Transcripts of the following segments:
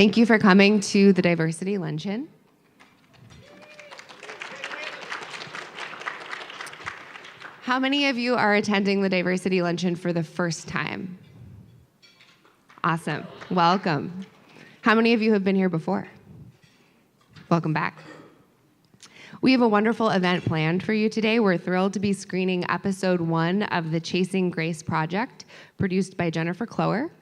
Thank you for coming to the Diversity Luncheon. How many of you are attending the Diversity Luncheon for the first time? Awesome. Welcome. How many of you have been here before? Welcome back. We have a wonderful event planned for you today. We're thrilled to be screening episode 1 of the Chasing Grace project, produced by Jennifer Cloer.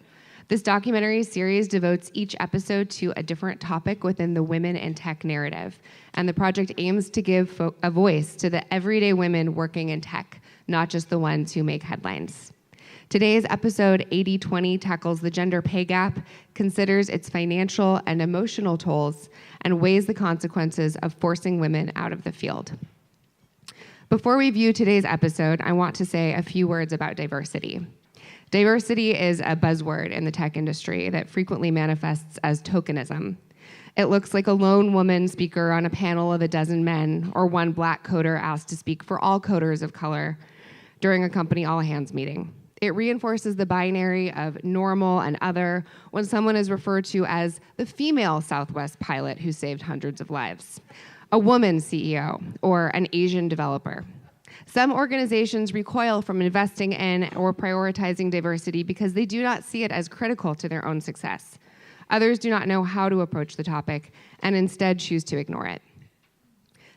This documentary series devotes each episode to a different topic within the women in tech narrative, and the project aims to give a voice to the everyday women working in tech, not just the ones who make headlines. Today's episode 80/20 tackles the gender pay gap, considers its financial and emotional tolls, and weighs the consequences of forcing women out of the field. Before we view today's episode, I want to say a few words about diversity. Diversity is a buzzword in the tech industry that frequently manifests as tokenism. It looks like a lone woman speaker on a panel of a dozen men, or one black coder asked to speak for all coders of color during a company all-hands meeting. It reinforces the binary of normal and other when someone is referred to as the female Southwest pilot who saved hundreds of lives, a woman CEO, or an Asian developer. Some organizations recoil from investing in or prioritizing diversity because they do not see it as critical to their own success. Others do not know how to approach the topic and instead choose to ignore it.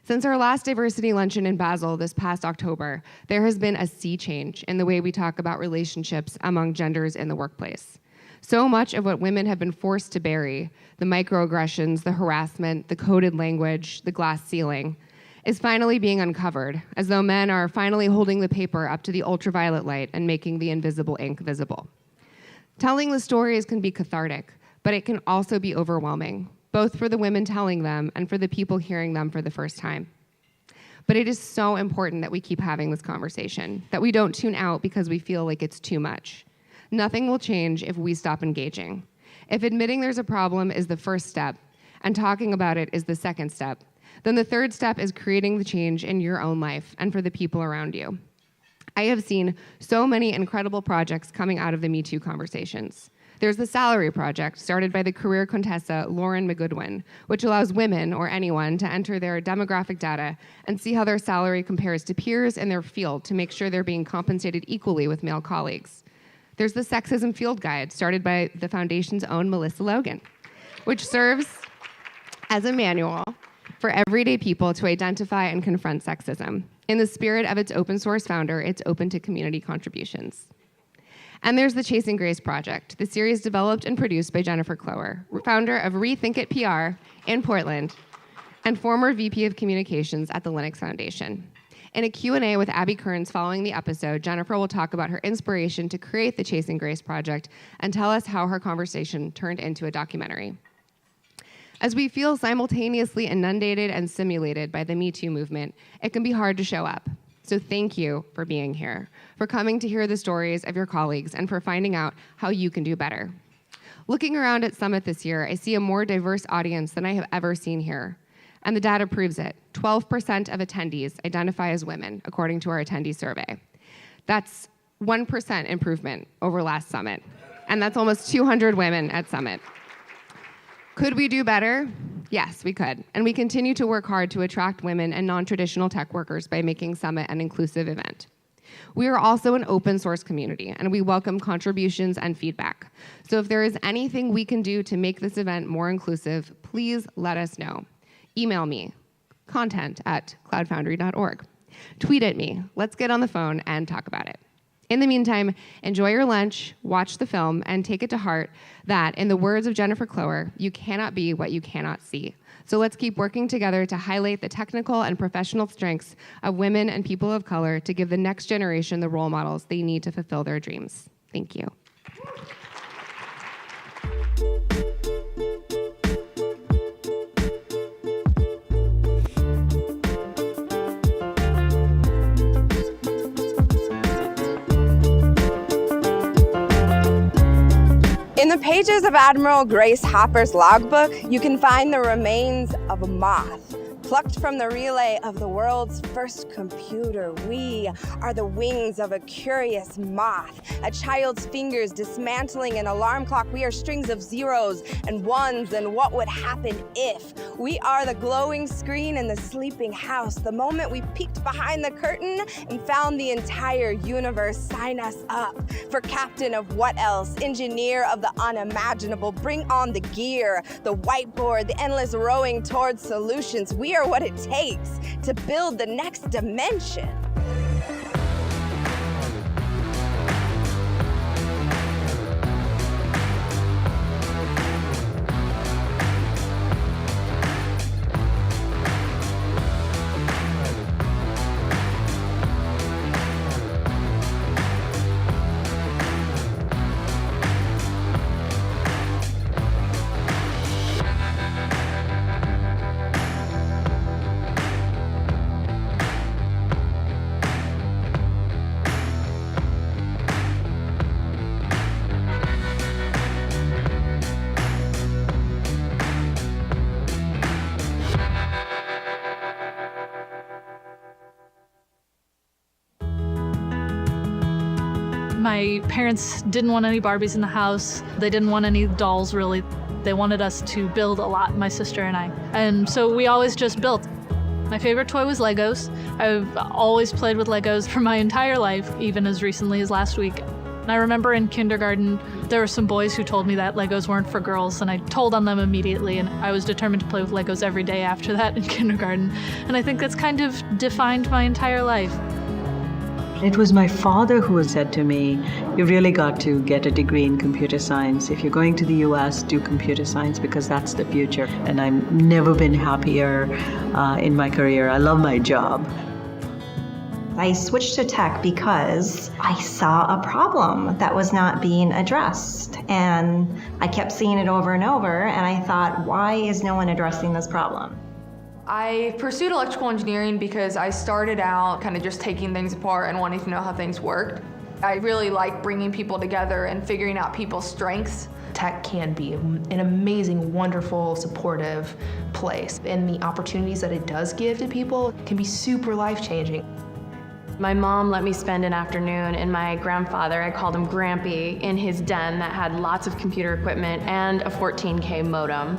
Since our last Diversity Luncheon in Basel this past October, there has been a sea change in the way we talk about relationships among genders in the workplace. So much of what women have been forced to bury, the microaggressions, the harassment, the coded language, the glass ceiling, is finally being uncovered, as though men are finally holding the paper up to the ultraviolet light and making the invisible ink visible. Telling the stories can be cathartic, but it can also be overwhelming, both for the women telling them and for the people hearing them for the first time. But it is so important that we keep having this conversation, that we don't tune out because we feel like it's too much. Nothing will change if we stop engaging. If admitting there's a problem is the first step, and talking about it is the second step, then the third step is creating the change in your own life and for the people around you. I have seen so many incredible projects coming out of the Me Too conversations. There's the Salary Project, started by the career Contessa Lauren McGoodwin, which allows women or anyone to enter their demographic data and see how their salary compares to peers in their field to make sure they're being compensated equally with male colleagues. There's the Sexism Field Guide, started by the Foundation's own Melissa Logan, which serves as a manual for everyday people to identify and confront sexism. In the spirit of its open source founder, it's open to community contributions. And there's the Chasing Grace project, the series developed and produced by Jennifer Cloer, founder of Rethink It PR in Portland, and former VP of Communications at the Linux Foundation. In a Q&A with Abby Kearns following the episode, Jennifer will talk about her inspiration to create the Chasing Grace project and tell us how her conversation turned into a documentary. As we feel simultaneously inundated and simulated by the Me Too movement, it can be hard to show up. So thank you for being here, for coming to hear the stories of your colleagues, and for finding out how you can do better. Looking around at Summit this year, I see a more diverse audience than I have ever seen here. And the data proves it. 12% of attendees identify as women, according to our attendee survey. That's 1% improvement over last Summit. And that's almost 200 women at Summit. Could we do better? Yes, we could. And we continue to work hard to attract women and non-traditional tech workers by making Summit an inclusive event. We are also an open source community, and we welcome contributions and feedback. So if there is anything we can do to make this event more inclusive, please let us know. Email me, content@cloudfoundry.org. Tweet at me. Let's get on the phone and talk about it. In the meantime, enjoy your lunch, watch the film, and take it to heart that, in the words of Jennifer Cloer, you cannot be what you cannot see. So let's keep working together to highlight the technical and professional strengths of women and people of color to give the next generation the role models they need to fulfill their dreams. Thank you. In the pages of Admiral Grace Hopper's logbook, you can find the remains of a moth Plucked from the relay of the world's first computer, we are the wings of a curious moth, a child's fingers dismantling an alarm clock. We are strings of zeros and ones, and what would happen if? We are the glowing screen in the sleeping house, the moment we peeked behind the curtain and found the entire universe. Sign us up for captain of what else, engineer of the unimaginable. Bring on the gear, the whiteboard, the endless rowing towards solutions. We are what it takes to build the next dimension. My parents didn't want any Barbies in the house. They didn't want any dolls, really. They wanted us to build a lot, my sister and I. And so we always just built. My favorite toy was Legos. I've always played with Legos for my entire life, even as recently as last week. And I remember in kindergarten, there were some boys who told me that Legos weren't for girls, and I told on them immediately, and I was determined to play with Legos every day after that in kindergarten. And I think that's kind of defined my entire life. It was my father who said to me, "You've really got to get a degree in computer science. If you're going to the US, do computer science because that's the future." And I've never been happier in my career. I love my job. I switched to tech because I saw a problem that was not being addressed. And I kept seeing it over and over, and I thought, why is no one addressing this problem? I pursued electrical engineering because I started out kind of just taking things apart and wanting to know how things worked. I really like bringing people together and figuring out people's strengths. Tech can be an amazing, wonderful, supportive place, and the opportunities that it does give to people can be super life-changing. My mom let me spend an afternoon and my grandfather, I called him Grampy, in his den that had lots of computer equipment and a 14K modem.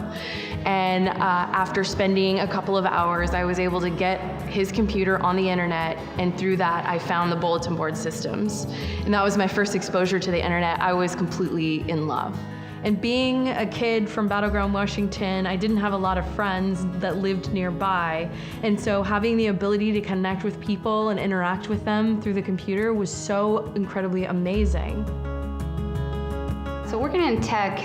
And after spending a couple of hours, I was able to get his computer on the internet, and through that, I found the bulletin board systems. And that was my first exposure to the internet. I was completely in love. And being a kid from Battleground, Washington, I didn't have a lot of friends that lived nearby. And so having the ability to connect with people and interact with them through the computer was so incredibly amazing. So working in tech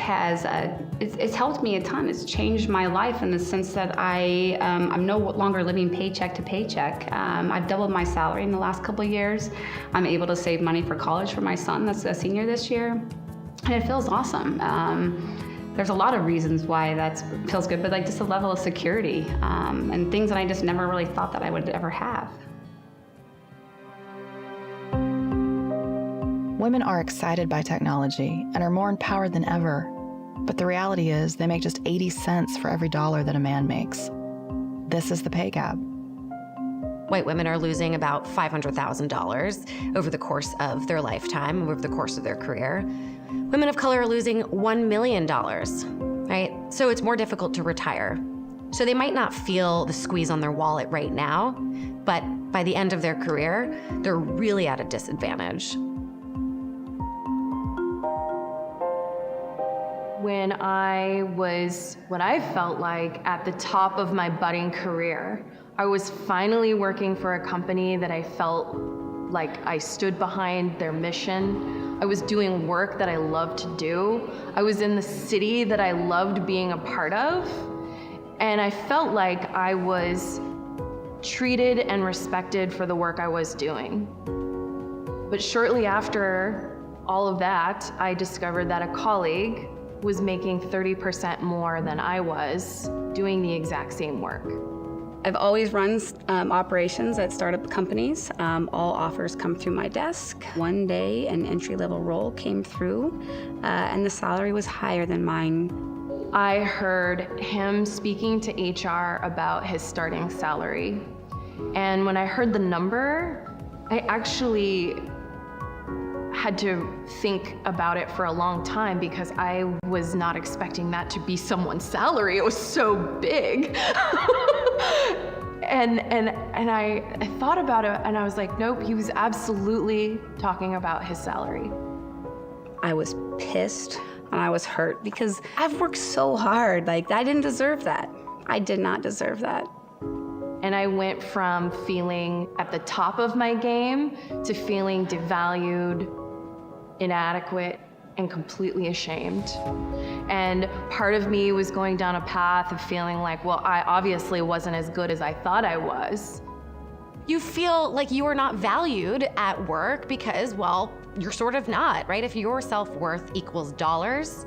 it's helped me a ton. It's changed my life in the sense that I'm no longer living paycheck to paycheck. I've doubled my salary in the last couple of years. I'm able to save money for college for my son that's a senior this year. And it feels awesome. There's a lot of reasons why that feels good, but like just a level of security and things that I just never really thought that I would ever have. Women are excited by technology and are more empowered than ever. But the reality is they make just 80 cents for every dollar that a man makes. This is the pay gap. White women are losing about $500,000 over the course of their lifetime, over the course of their career. Women of color are losing $1 million, right? So it's more difficult to retire. So they might not feel the squeeze on their wallet right now, but by the end of their career, they're really at a disadvantage. When I was what I felt like at the top of my budding career, I was finally working for a company that I felt like I stood behind their mission. I was doing work that I loved to do. I was in the city that I loved being a part of. And I felt like I was treated and respected for the work I was doing. But shortly after all of that, I discovered that a colleague was making 30% more than I was doing the exact same work. I've always run operations at startup companies. All offers come through my desk. One day, an entry-level role came through, and the salary was higher than mine. I heard him speaking to HR about his starting salary. And when I heard the number, I actually had to think about it for a long time because I was not expecting that to be someone's salary. It was so big. And I thought about it and I was like, nope, he was absolutely talking about his salary. I was pissed and I was hurt because I've worked so hard. Like, I didn't deserve that. I did not deserve that. And I went from feeling at the top of my game to feeling devalued, inadequate, and completely ashamed. And part of me was going down a path of feeling like, well, I obviously wasn't as good as I thought I was. You feel like you are not valued at work because, well, you're sort of not, right? If your self-worth equals dollars,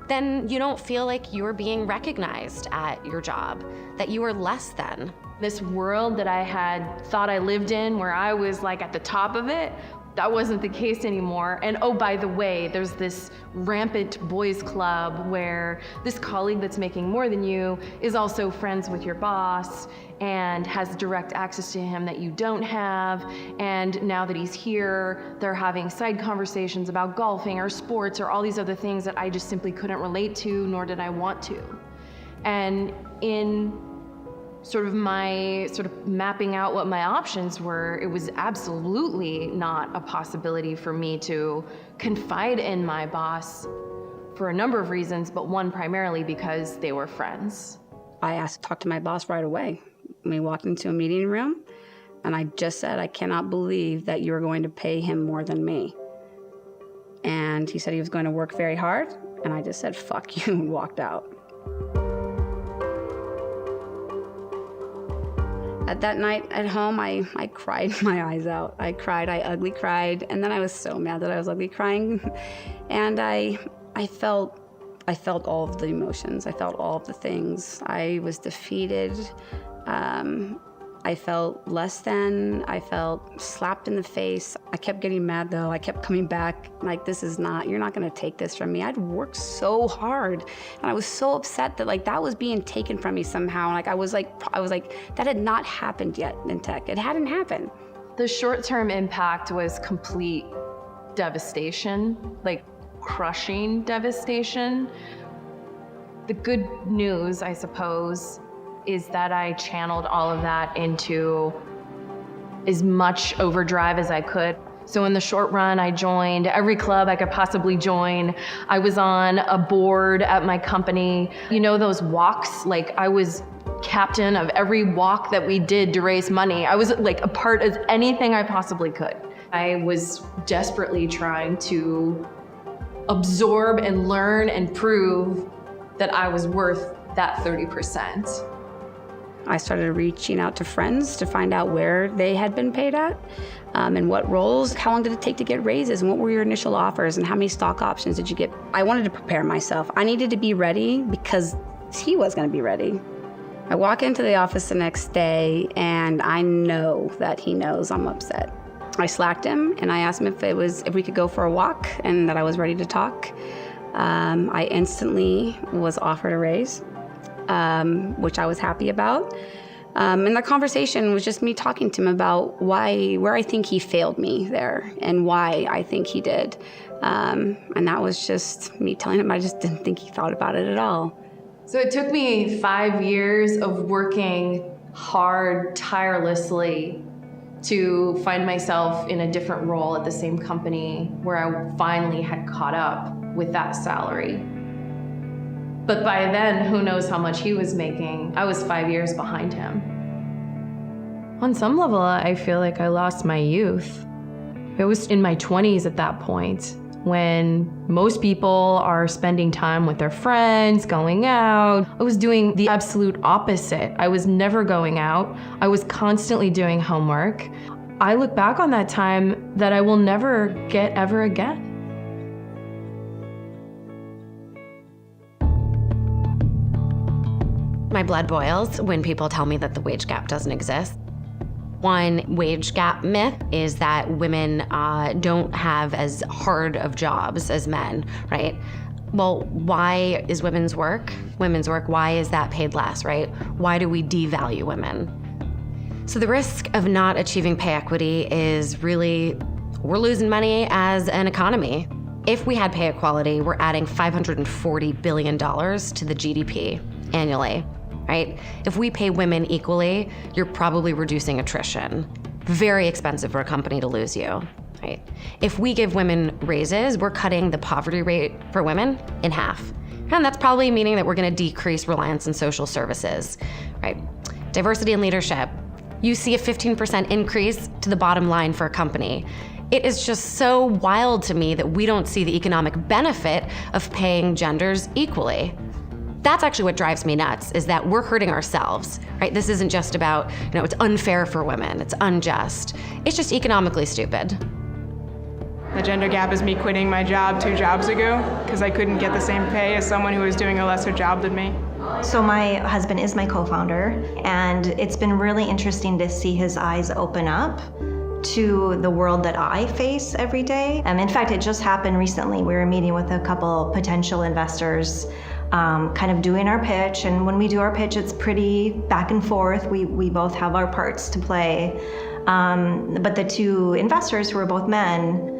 then you don't feel like you're being recognized at your job, that you are less than. This world that I had thought I lived in, where I was like at the top of it, that wasn't the case anymore. And oh, by the way, there's this rampant boys club where this colleague that's making more than you is also friends with your boss and has direct access to him that you don't have. And now that he's here, they're having side conversations about golfing or sports or all these other things that I just simply couldn't relate to, nor did I want to. And in sort of mapping out what my options were, it was absolutely not a possibility for me to confide in my boss for a number of reasons, but one primarily because they were friends. I asked to talk to my boss right away. We walked into a meeting room and I just said, I cannot believe that you're going to pay him more than me. And he said he was going to work very hard. And I just said, fuck you, and walked out. At that night at home, I cried my eyes out. I ugly cried, and then I was so mad that I was ugly crying. And I felt all of the emotions. I felt all of the things. I was defeated. I felt less than. I felt slapped in the face. I kept getting mad though. I kept coming back like, you're not gonna take this from me. I'd worked so hard and I was so upset that that was being taken from me somehow. I was like, that had not happened yet in tech. It hadn't happened. The short-term impact was complete devastation, crushing devastation. The good news, I suppose, is that I channeled all of that into as much overdrive as I could. So in the short run, I joined every club I could possibly join. I was on a board at my company. You know those walks? I was captain of every walk that we did to raise money. I was a part of anything I possibly could. I was desperately trying to absorb and learn and prove that I was worth that 30%. I started reaching out to friends to find out where they had been paid at, and what roles, how long did it take to get raises, and what were your initial offers, and how many stock options did you get? I wanted to prepare myself. I needed to be ready because he was gonna be ready. I walk into the office the next day, and I know that he knows I'm upset. I slacked him, and I asked him if we could go for a walk, and that I was ready to talk. I instantly was offered a raise. Which I was happy about. And the conversation was just me talking to him about where I think he failed me there and why I think he did. And that was just me telling him I just didn't think he thought about it at all. So it took me 5 years of working hard, tirelessly, to find myself in a different role at the same company where I finally had caught up with that salary. But by then, who knows how much he was making. I was 5 years behind him. On some level, I feel like I lost my youth. I was in my 20s at that point, when most people are spending time with their friends, going out. I was doing the absolute opposite. I was never going out. I was constantly doing homework. I look back on that time that I will never get ever again. My blood boils when people tell me that the wage gap doesn't exist. One wage gap myth is that women don't have as hard of jobs as men, right? Well, why is women's work, why is that paid less, right? Why do we devalue women? So the risk of not achieving pay equity is really, we're losing money as an economy. If we had pay equality, we're adding $540 billion to the GDP annually, right? If we pay women equally, you're probably reducing attrition. Very expensive for a company to lose you, right? If we give women raises, we're cutting the poverty rate for women in half. And that's probably meaning that we're gonna decrease reliance on social services, right? Diversity in leadership. You see a 15% increase to the bottom line for a company. It is just so wild to me that we don't see the economic benefit of paying genders equally. That's actually what drives me nuts, is that we're hurting ourselves, right? This isn't just about, it's unfair for women, it's unjust. It's just economically stupid. The gender gap is me quitting my job 2 jobs ago because I couldn't get the same pay as someone who was doing a lesser job than me. So my husband is my co-founder, and it's been really interesting to see his eyes open up to the world that I face every day. In fact, it just happened recently. We were meeting with a couple potential investors, kind of doing our pitch, and when we do our pitch, it's pretty back and forth. We both have our parts to play. But the 2 investors, who are both men,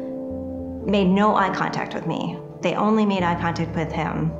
made no eye contact with me. They only made eye contact with him.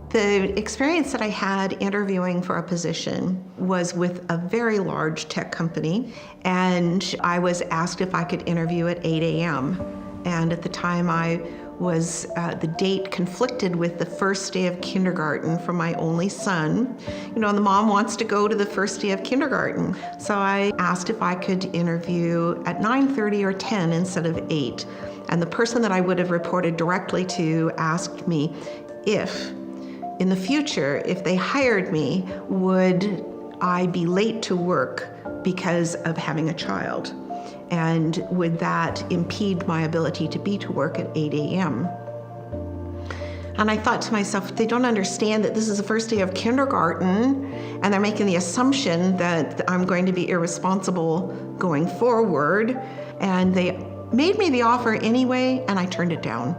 The experience that I had interviewing for a position was with a very large tech company, and I was asked if I could interview at 8 a.m. And at the time the date conflicted with the first day of kindergarten for my only son. The mom wants to go to the first day of kindergarten. So I asked if I could interview at 9:30 or 10 instead of 8. And the person that I would have reported directly to asked me if, in the future, if they hired me, would I be late to work because of having a child? And would that impede my ability to be to work at 8 a.m.? And I thought to myself, they don't understand that this is the first day of kindergarten, and they're making the assumption that I'm going to be irresponsible going forward. And they made me the offer anyway, and I turned it down.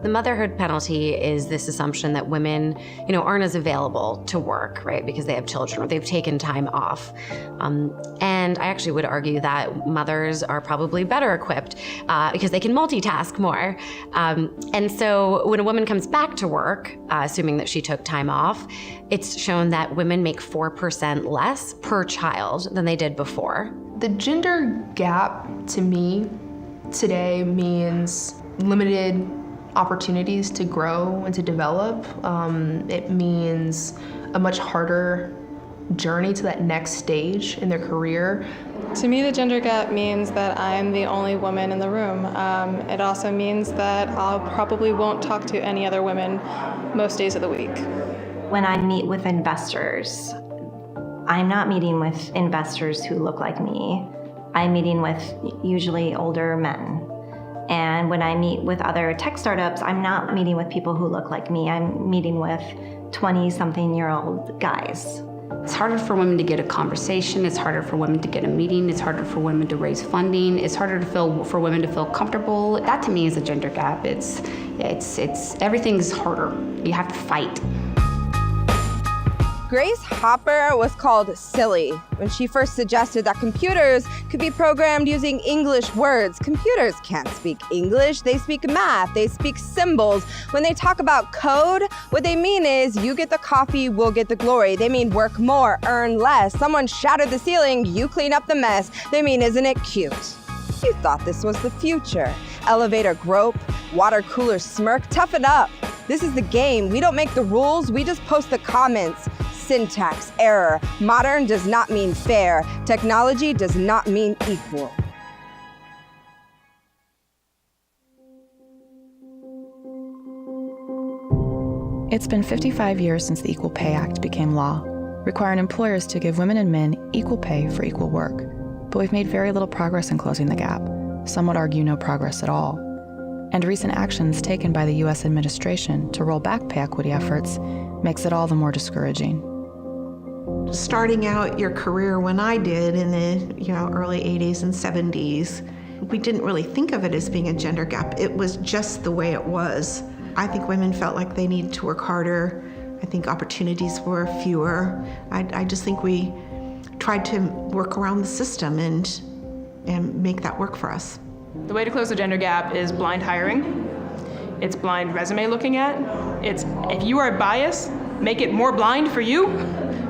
The motherhood penalty is this assumption that women, aren't as available to work, right? Because they have children or they've taken time off. And I actually would argue that mothers are probably better equipped because they can multitask more. And so when a woman comes back to work, assuming that she took time off, it's shown that women make 4% less per child than they did before. The gender gap, to me, today means limited opportunities to grow and to develop. It means a much harder journey to that next stage in their career. To me, the gender gap means that I'm the only woman in the room. It also means that I probably won't talk to any other women most days of the week. When I meet with investors, I'm not meeting with investors who look like me. I'm meeting with usually older men. And when I meet with other tech startups, I'm not meeting with people who look like me. I'm meeting with 20-something-year-old guys. It's harder for women to get a conversation. It's harder for women to get a meeting. It's harder for women to raise funding. It's harder for women to feel comfortable. That to me is a gender gap. It's everything's harder. You have to fight. Grace Hopper was called silly when she first suggested that computers could be programmed using English words. Computers can't speak English, they speak math, they speak symbols. When they talk about code, what they mean is you get the coffee, we'll get the glory. They mean work more, earn less. Someone shattered the ceiling, you clean up the mess. They mean, isn't it cute? You thought this was the future. Elevator grope, water cooler smirk, tough it up. This is the game. We don't make the rules, we just post the comments. Syntax error. Modern does not mean fair. Technology does not mean equal. It's been 55 years since the Equal Pay Act became law, requiring employers to give women and men equal pay for equal work. But we've made very little progress in closing the gap. Some would argue no progress at all. And recent actions taken by the U.S. administration to roll back pay equity efforts makes it all the more discouraging. Starting out your career when I did in the early 80s and 70s, we didn't really think of it as being a gender gap. It was just the way it was. I think women felt like they needed to work harder. I think opportunities were fewer. I just think we tried to work around the system and make that work for us. The way to close the gender gap is blind hiring. It's blind resume looking at. It's if you are biased, make it more blind for you.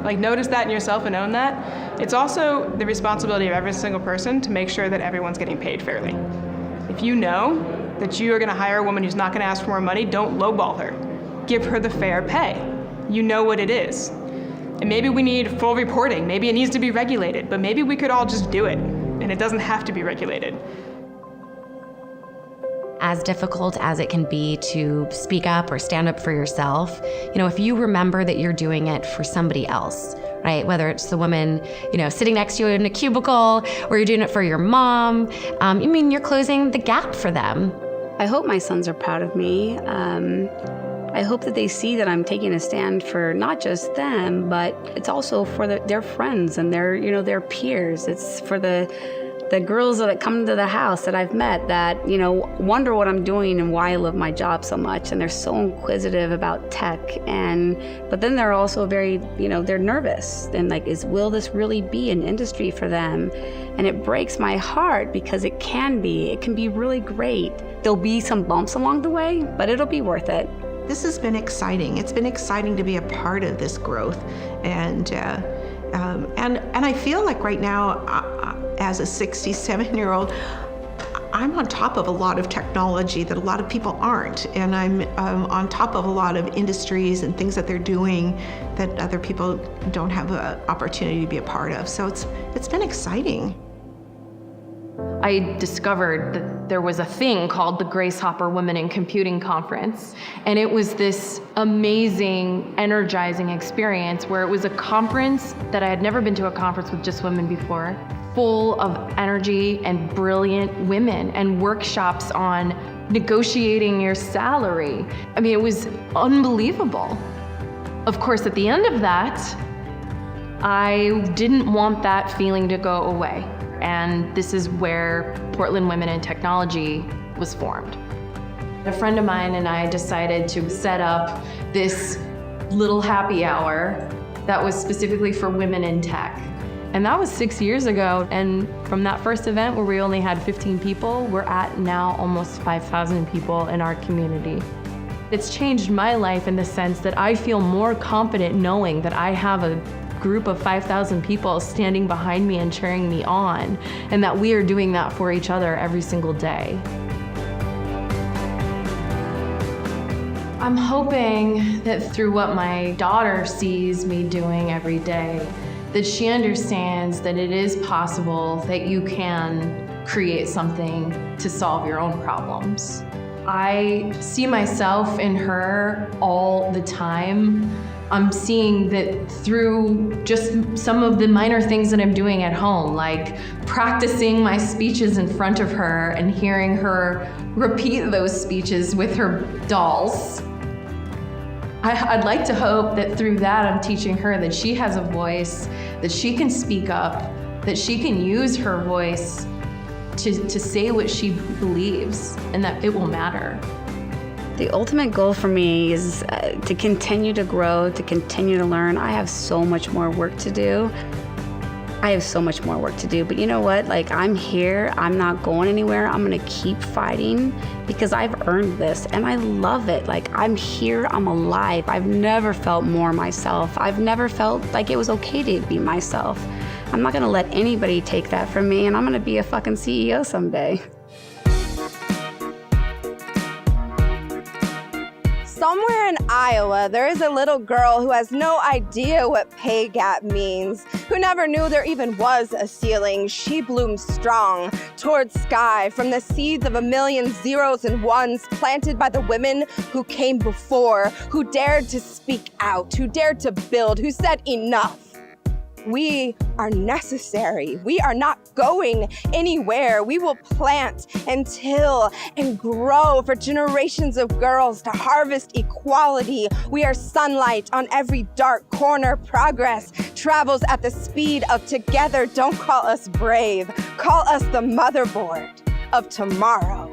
Like notice that in yourself and own that. It's also the responsibility of every single person to make sure that everyone's getting paid fairly. If you know that you are gonna hire a woman who's not gonna ask for more money, don't lowball her. Give her the fair pay. You know what it is. And maybe we need full reporting. Maybe it needs to be regulated, but maybe we could all just do it and it doesn't have to be regulated. As difficult as it can be to speak up or stand up for yourself, if you remember that you're doing it for somebody else, right? Whether it's the woman, sitting next to you in a cubicle, or you're doing it for your mom, you're closing the gap for them. I hope my sons are proud of me. I hope that they see that I'm taking a stand for not just them, but it's also for their friends and their peers. It's for the girls that come to the house that I've met that, wonder what I'm doing and why I love my job so much. And they're so inquisitive about tech. But then they're also very, they're nervous. And will this really be an industry for them? And it breaks my heart because it can be really great. There'll be some bumps along the way, but it'll be worth it. This has been exciting. It's been exciting to be a part of this growth. And I feel like right now, as a 67-year-old, I'm on top of a lot of technology that a lot of people aren't. And I'm on top of a lot of industries and things that they're doing that other people don't have an opportunity to be a part of. So it's been exciting. I discovered that there was a thing called the Grace Hopper Women in Computing Conference. And it was this amazing, energizing experience where it was a conference that I had never been to a conference with just women before, full of energy and brilliant women and workshops on negotiating your salary. It was unbelievable. Of course, at the end of that, I didn't want that feeling to go away. And this is where Portland Women in Technology was formed. A friend of mine and I decided to set up this little happy hour that was specifically for women in tech. And that was 6 years ago. And from that first event where we only had 15 people, we're at now almost 5,000 people in our community. It's changed my life in the sense that I feel more confident knowing that I have a group of 5,000 people standing behind me and cheering me on, and that we are doing that for each other every single day. I'm hoping that through what my daughter sees me doing every day, that she understands that it is possible that you can create something to solve your own problems. I see myself in her all the time. I'm seeing that through just some of the minor things that I'm doing at home, like practicing my speeches in front of her and hearing her repeat those speeches with her dolls. I'd like to hope that through that I'm teaching her that she has a voice, that she can speak up, that she can use her voice to say what she believes, and that it will matter. The ultimate goal for me is to continue to grow, to continue to learn. I have so much more work to do. But you know what? I'm here. I'm not going anywhere. I'm going to keep fighting because I've earned this and I love it. I'm here. I'm alive. I've never felt more myself. I've never felt like it was okay to be myself. I'm not going to let anybody take that from me, and I'm going to be a fucking CEO someday. Somewhere in Iowa, there is a little girl who has no idea what pay gap means, who never knew there even was a ceiling. She blooms strong towards sky from the seeds of a million zeros and ones planted by the women who came before, who dared to speak out, who dared to build, who said enough. We are necessary. We are not going anywhere. We will plant and till and grow for generations of girls to harvest equality. We are sunlight on every dark corner. Progress travels at the speed of together. Don't call us brave. Call us the motherboard of tomorrow.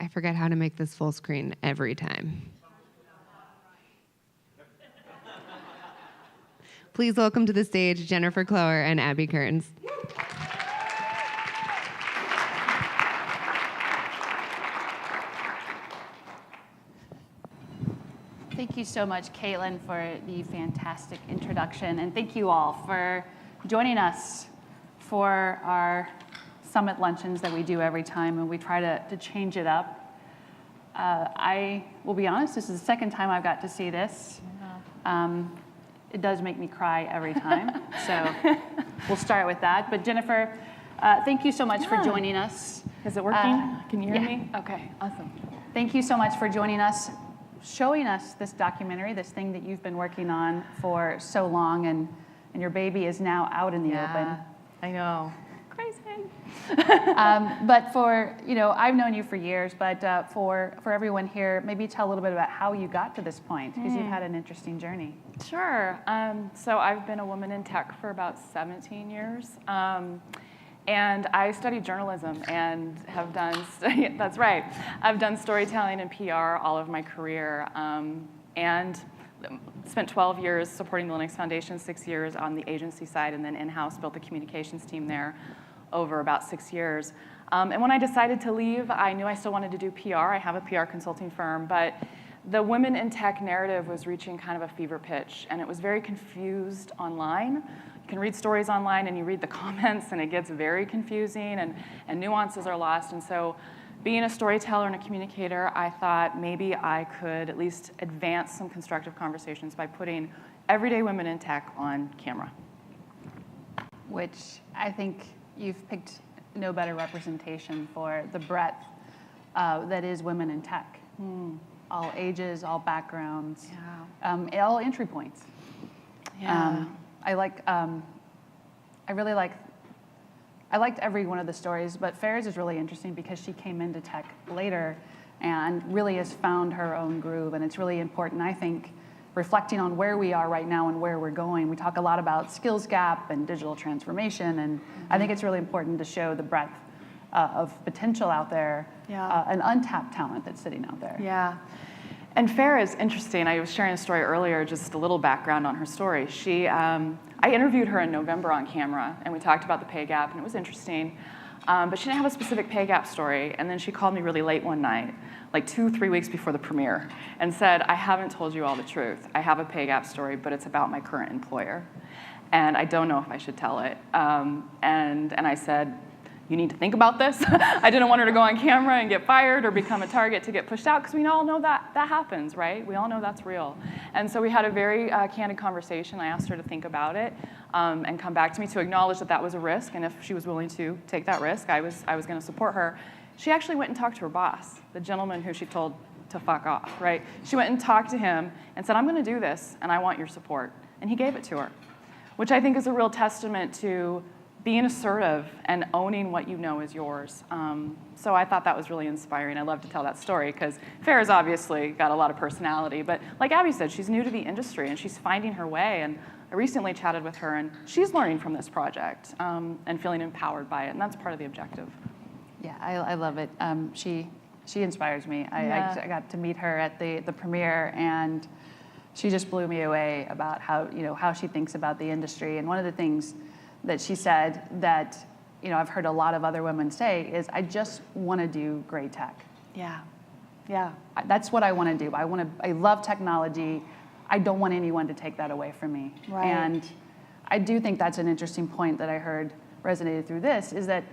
I forget how to make this full screen every time. Please welcome to the stage Jennifer Cloer and Abby Kearns. Thank you so much, Caitlin, for the fantastic introduction, and thank you all for joining us for our summit luncheons that we do every time, and we try to change it up. I will be honest, this is the second time I've got to see this. It does make me cry every time, so we'll start with that. But Jennifer, thank you so much for joining us. Is it working? Can you hear me? Okay. Awesome. Thank you so much for joining us, showing us this documentary, this thing that you've been working on for so long, and your baby is now out in the open. I know. Crazy. But for, I've known you for years, but for everyone here, maybe tell a little bit about how you got to this point, because you've had an interesting journey. Sure. So I've been a woman in tech for about 17 years. And I studied journalism and have done, that's right, I've done storytelling and PR all of my career, and spent 12 years supporting the Linux Foundation, 6 years on the agency side, and then in-house built the communications team there over about 6 years. And when I decided to leave, I knew I still wanted to do PR. I have a PR consulting firm, but the women in tech narrative was reaching kind of a fever pitch, and it was very confused online. You can read stories online and you read the comments and it gets very confusing and nuances are lost. And so being a storyteller and a communicator, I thought maybe I could at least advance some constructive conversations by putting everyday women in tech on camera. Which I think you've picked no better representation for the breadth that is women in tech. All ages, all backgrounds, all entry points. I liked every one of the stories, but Farah's is really interesting because she came into tech later and really has found her own groove, and it's really important, I think, reflecting on where we are right now and where we're going. We talk a lot about skills gap and digital transformation, and I think it's really important to show the breadth of potential out there, and untapped talent that's sitting out there. Yeah. And Farah is interesting. I was sharing a story earlier, just a little background on her story. I interviewed her in November on camera, and we talked about the pay gap, and it was interesting. But she didn't have a specific pay gap story, and then she called me really late one night, like 2-3 weeks before the premiere, and said, I haven't told you all the truth. I have a pay gap story, but it's about my current employer, and I don't know if I should tell it. And I said, you need to think about this. I didn't want her to go on camera and get fired or become a target to get pushed out, because we all know that happens, right? We all know that's real. And so we had a very candid conversation. I asked her to think about it and come back to me to acknowledge that that was a risk, and if she was willing to take that risk, I was going to support her. She actually went and talked to her boss, the gentleman who she told to fuck off, right? She went and talked to him and said, I'm going to do this, and I want your support. And he gave it to her, which I think is a real testament to being assertive and owning what you know is yours. So I thought that was really inspiring. I love to tell that story because Farah's obviously got a lot of personality, but like Abby said, she's new to the industry and she's finding her way. And I recently chatted with her and she's learning from this project and feeling empowered by it, and that's part of the objective. Yeah, I love it. She inspires me. I got to meet her at the premiere, and she just blew me away about how she thinks about the industry. And one of the things that she said that I've heard a lot of other women say is, I just want to do great tech. Yeah. That's what I want to do. I love technology. I don't want anyone to take that away from me. Right. And I do think that's an interesting point that I heard resonated through this, is that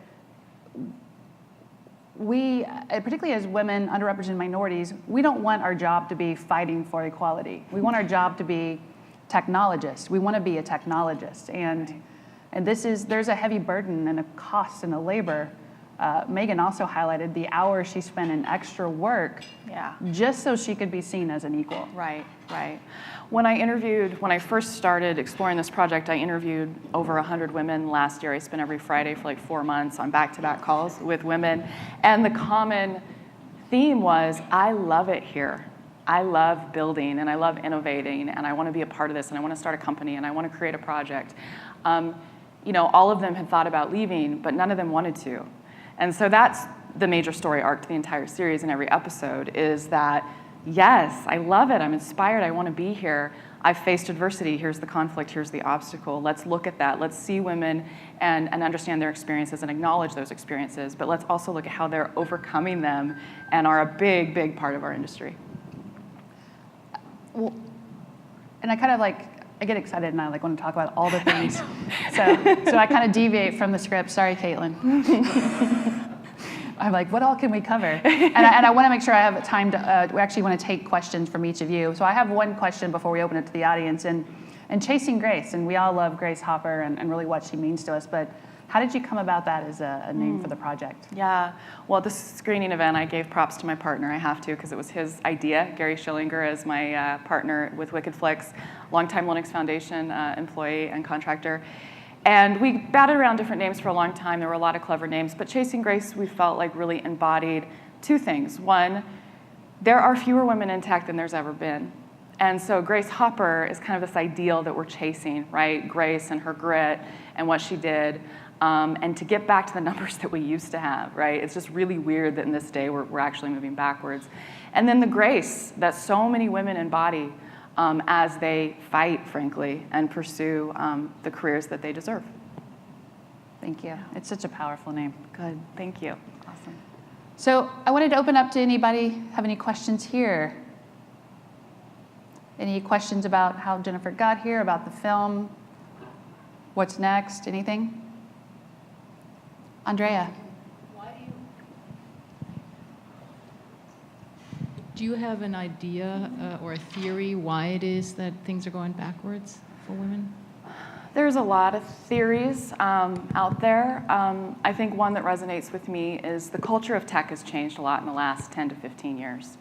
we, particularly as women, underrepresented minorities, we don't want our job to be fighting for equality. We want our job to be technologists. We want to be a technologist. And there's a heavy burden and a cost and a labor. Megan also highlighted the hours she spent in extra work just so she could be seen as an equal. Right. When I first started exploring this project, I interviewed over 100 women last year. I spent every Friday for like 4 months on back-to-back calls with women. And the common theme was, I love it here. I love building and I love innovating and I want to be a part of this and I want to start a company and I want to create a project. All of them had thought about leaving, but none of them wanted to. And so that's the major story arc to the entire series in every episode is that, yes, I love it, I'm inspired, I want to be here. I've faced adversity, here's the conflict, here's the obstacle. Let's look at that. Let's see women and understand their experiences and acknowledge those experiences, but let's also look at how they're overcoming them and are a big, big part of our industry. Well, and I kind of I get excited and I want to talk about all the things. so I kind of deviate from the script. Sorry, Caitlin. I'm like, what all can we cover? And I want to make sure I have time to, we actually want to take questions from each of you. So I have one question before we open it to the audience. And Chasing Grace, and we all love Grace Hopper and really what she means to us, but how did you come about that as a name for the project? Yeah, well, this screening event, I gave props to my partner. I have to, because it was his idea. Gary Schillinger is my partner with Wicked Flicks, longtime Linux Foundation employee and contractor. And we batted around different names for a long time. There were a lot of clever names, but Chasing Grace, we felt like really embodied two things. One, there are fewer women in tech than there's ever been. And so Grace Hopper is kind of this ideal that we're chasing, right? Grace and her grit and what she did. And to get back to the numbers that we used to have, right? It's just really weird that in this day we're actually moving backwards. And then the grace that so many women embody as they fight, frankly, and pursue the careers that they deserve. Thank you. It's such a powerful name. Good, thank you. Awesome. So I wanted to open up to anybody. Have any questions here? Any questions about how Jennifer got here, about the film? What's next? Anything? Andrea. Do you have an idea or a theory why it is that things are going backwards for women? There's a lot of theories out there. I think one that resonates with me is the culture of tech has changed a lot in the last 10 to 15 years.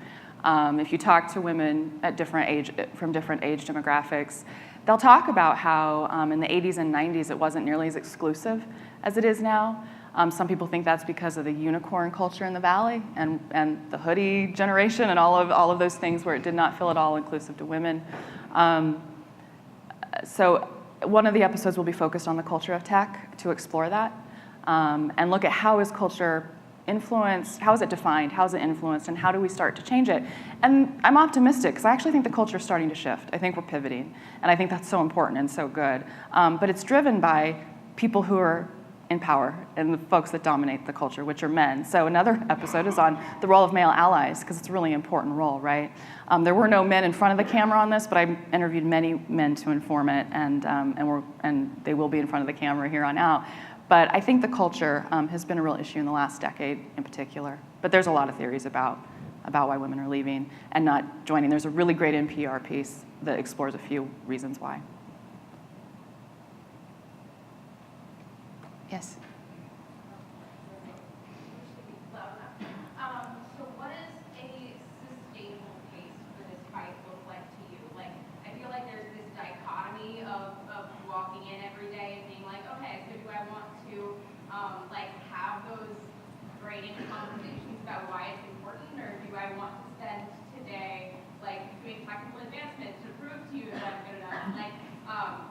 If you talk to women at from different age demographics, they'll talk about how in the 80s and 90s it wasn't nearly as exclusive as it is now. Some people think that's because of the unicorn culture in the Valley and the hoodie generation and all of those things where it did not feel at all inclusive to women. So one of the episodes will be focused on the culture of tech to explore that and look at how is culture influenced, how is it defined, how is it influenced, and how do we start to change it? And I'm optimistic because I actually think the culture is starting to shift. I think we're pivoting, and I think that's so important and so good. But it's driven by people who are in power and the folks that dominate the culture, which are men. So another episode is on the role of male allies because it's a really important role, right? There were no men in front of the camera on this, but I interviewed many men to inform it, and they will be in front of the camera here on out. But I think the culture has been a real issue in the last decade in particular. But there's a lot of theories about why women are leaving and not joining. There's a really great NPR piece that explores a few reasons why. Yes. So what does a sustainable pace for this fight look like to you? Like, I feel like there's this dichotomy of walking in every day and being like, okay, so do I want to have those draining conversations about why it's important, or do I want to spend today doing technical advancement to prove to you that I'm good enough?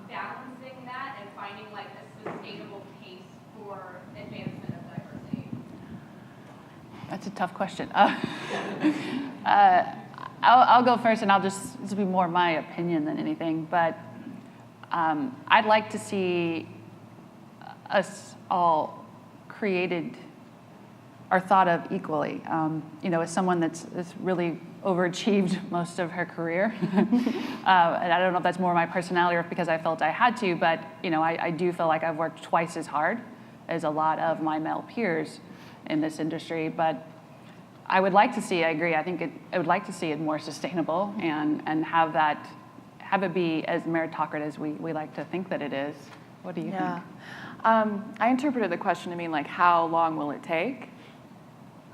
Balancing that and finding a sustainable pace for advancement of diversity. That's a tough question. I'll go first, and this will be more my opinion than anything, but I'd like to see us all created or thought of equally. As someone that's really overachieved most of her career, and I don't know if that's more my personality or because I felt I had to, but I do feel like I've worked twice as hard as a lot of my male peers in this industry. But I would like to see, I agree, I would like to see it more sustainable and have it be as meritocratic as we like to think that it is. What do you think? I interpreted the question to mean how long will it take?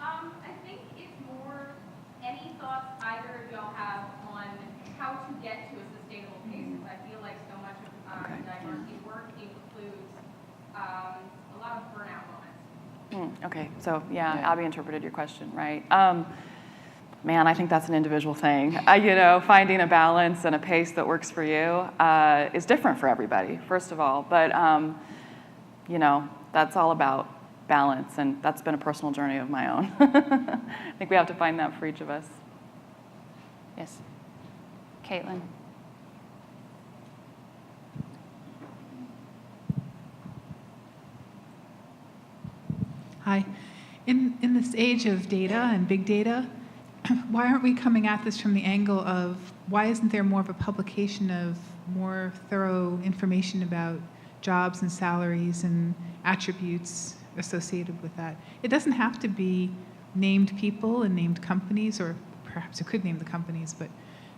I think it's more any thoughts either of y'all have on how to get to a sustainable pace. Because I feel like so much of diversity work includes a lot of burnout moments. Okay, so Abby interpreted your question, right? Man, I think that's an individual thing. Finding a balance and a pace that works for you is different for everybody, first of all. But, that's all about balance, and that's been a personal journey of my own. I think we have to find that for each of us. Yes. Caitlin. Hi. In this age of data and big data, why aren't we coming at this from the angle of why isn't there more of a publication of more thorough information about jobs and salaries and attributes associated with that? It doesn't have to be named people and named companies, or perhaps it could name the companies, but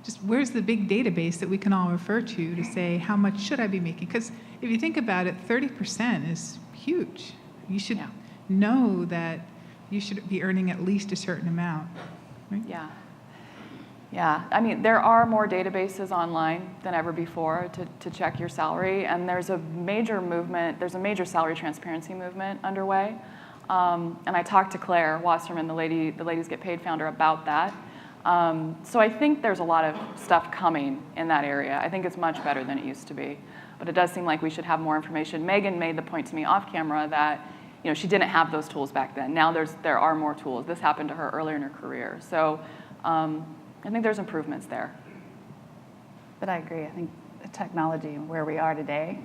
just where's the big database that we can all refer to say how much should I be making? Because if you think about it, 30% is huge. You should know that you should be earning at least a certain amount, right? Yeah. Yeah, I mean, there are more databases online than ever before to check your salary, and there's a major movement, there's a major salary transparency movement underway. And I talked to Claire Wasserman, the Ladies Get Paid founder, about that. So I think there's a lot of stuff coming in that area. I think it's much better than it used to be. But it does seem like we should have more information. Megan made the point to me off camera that she didn't have those tools back then. Now there are more tools. This happened to her earlier in her career. So I think there's improvements there. But I agree. I think the technology and where we are today,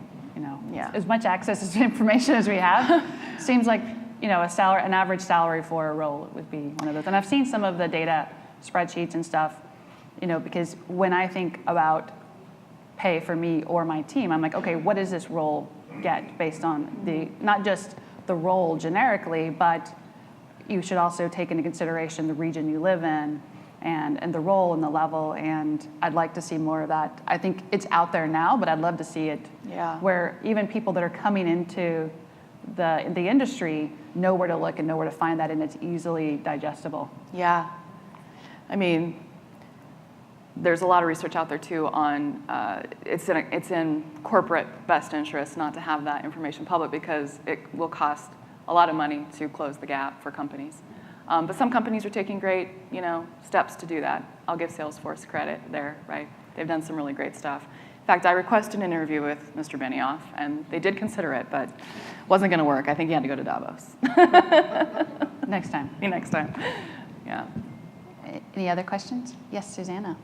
as much access to information as we have, seems like an average salary for a role would be one of those. And I've seen some of the data spreadsheets and stuff, because when I think about pay for me or my team, I'm like, okay, what does this role get based on not just the role generically, but you should also take into consideration the region you live in and the role and the level, and I'd like to see more of that. I think it's out there now, but I'd love to see it where even people that are coming into the industry know where to look and know where to find that, and it's easily digestible. Yeah. I mean, there's a lot of research out there too on it's in corporate best interest not to have that information public because it will cost a lot of money to close the gap for companies. But some companies are taking great, steps to do that. I'll give Salesforce credit there, right? They've done some really great stuff. In fact, I requested an interview with Mr. Benioff, and they did consider it, but it wasn't going to work. I think he had to go to Davos. Next time. Next time. Yeah. Any other questions? Yes, Susanna.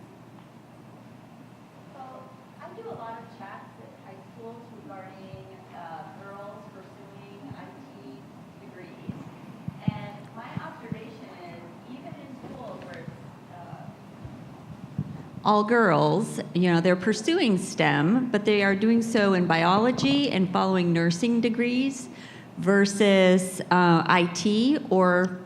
I do a lot of chats at high schools regarding girls pursuing IT degrees. And my observation is, even in schools where it's all girls, they're pursuing STEM, but they are doing so in biology and following nursing degrees versus IT or